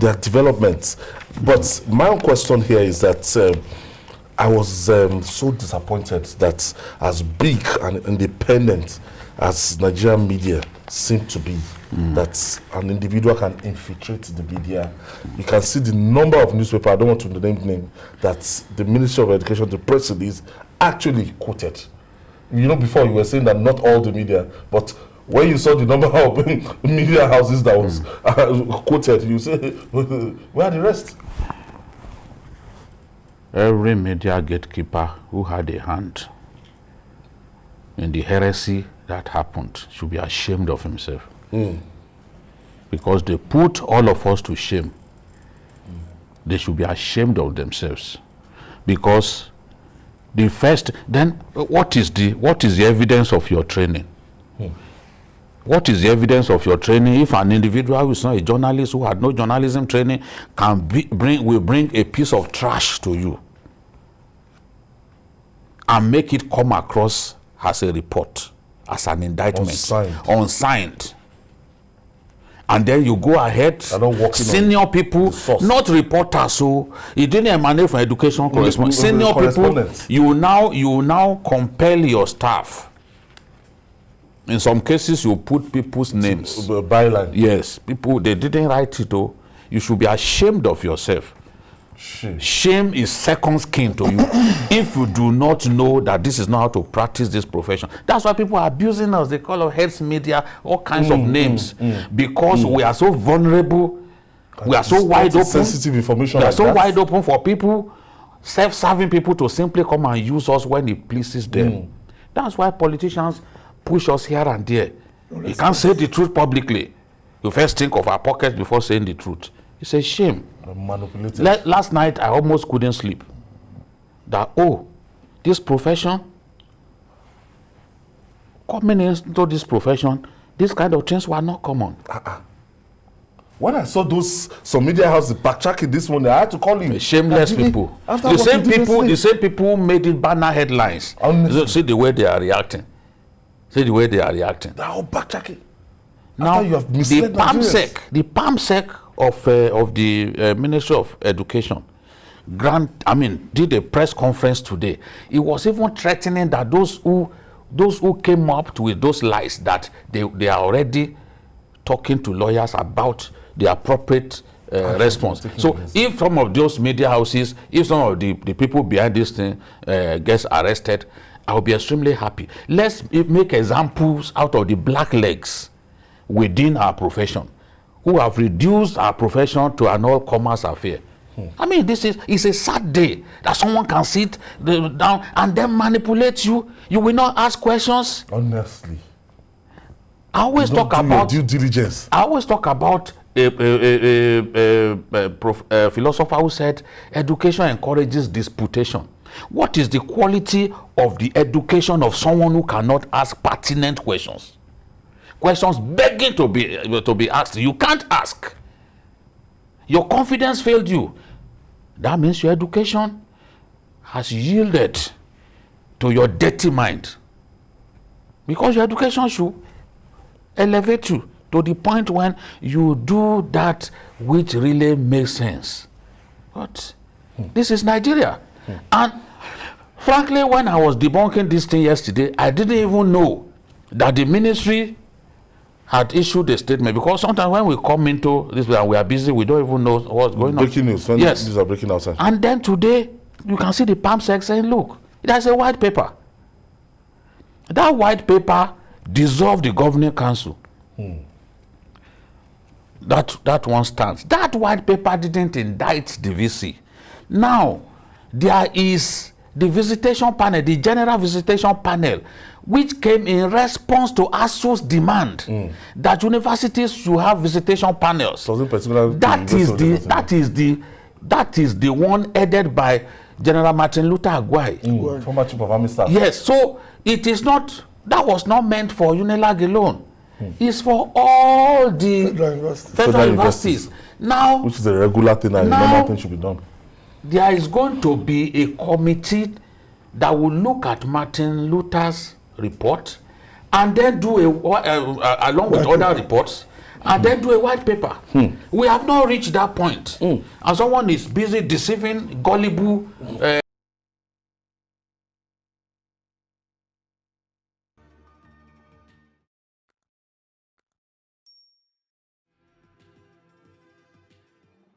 there are developments. But my own question here is that I was so disappointed that as big and independent as Nigerian media seem to be, that an individual can infiltrate the media. You can see the number of newspapers, I don't want to name, that the Ministry of Education, the press release, actually quoted. You know, before you were saying that not all the media, but when you saw the number of media houses that was quoted, you say, where are the rest? Every media gatekeeper who had a hand in the heresy that happened should be ashamed of himself. Because they put all of us to shame. They should be ashamed of themselves. Because the first, then what is the evidence of your training? What is the evidence of your training if an individual who is not a journalist, who had no journalism training, will bring a piece of trash to you and make it come across as a report, as an indictment, unsigned. And then you go ahead, senior people, not reporters, so it didn't emanate from education correspondents. Senior people, you now compel your staff. In some cases, you put people's names. Byline. Yes, people, they didn't write it, though. You should be ashamed of yourself. Shame is second skin to you if you do not know that this is not how to practice this profession. That's why people are abusing us. They call us heads media, all kinds of names, because we are so vulnerable. We are so wide open. Sensitive information. We are so wide open for people, self-serving people, to simply come and use us when it pleases them. That's why politicians push us here and there. You can't say the truth publicly. You first think of our pockets before saying the truth. It's a shame. Last night, I almost couldn't sleep. That, this profession, coming into this profession, this kind of things were not common. When I saw some media houses backtracking this morning, I had to call him. Shameless people. The same people made it banner headlines. See the way they are reacting. They're all backtracking. Now, you have the PAMSEC of the Ministry of Education did a press conference today. It was even threatening that those who came up with those lies, that they are already talking to lawyers about the appropriate response. So if some of those media houses, if some of the people behind this thing gets arrested, I'll be extremely happy. Let's make examples out of the blacklegs within our profession, who have reduced our profession to an all-commerce affair. It's a sad day that someone can sit down and then manipulate you. You will not ask questions. Honestly, I always talk about due diligence. I always talk about a philosopher who said education encourages disputation. What is the quality of the education of someone who cannot ask pertinent questions? Questions begging to be asked. You can't ask. Your confidence failed you. That means your education has yielded to your dirty mind. Because your education should elevate you to the point when you do that which really makes sense. But this is Nigeria. And frankly, when I was debunking this thing yesterday, I didn't even know that the ministry had issued a statement, because sometimes when we come into this and we are busy, we don't even know what's going on. Breaking news. Yes. These are breaking outside. And then today, you can see the PAMSEC saying, look, there's a white paper. That white paper dissolved the governing council. That one stands. That white paper didn't indict the VC. Now, there is the visitation panel, the general visitation panel, which came in response to ASU's demand that universities should have visitation panels. That is the one headed by General Martin Luther Agwai, former chief of army staff. Yes, so it is not, that was not meant for UNILAG alone. It's for all the federal universities. Now, which is a regular thing and normal thing should be done. There is going to be a committee that will look at Martin Luther's report and then do along with other reports, and then do a white paper. We have not reached that point. And someone is busy deceiving gullible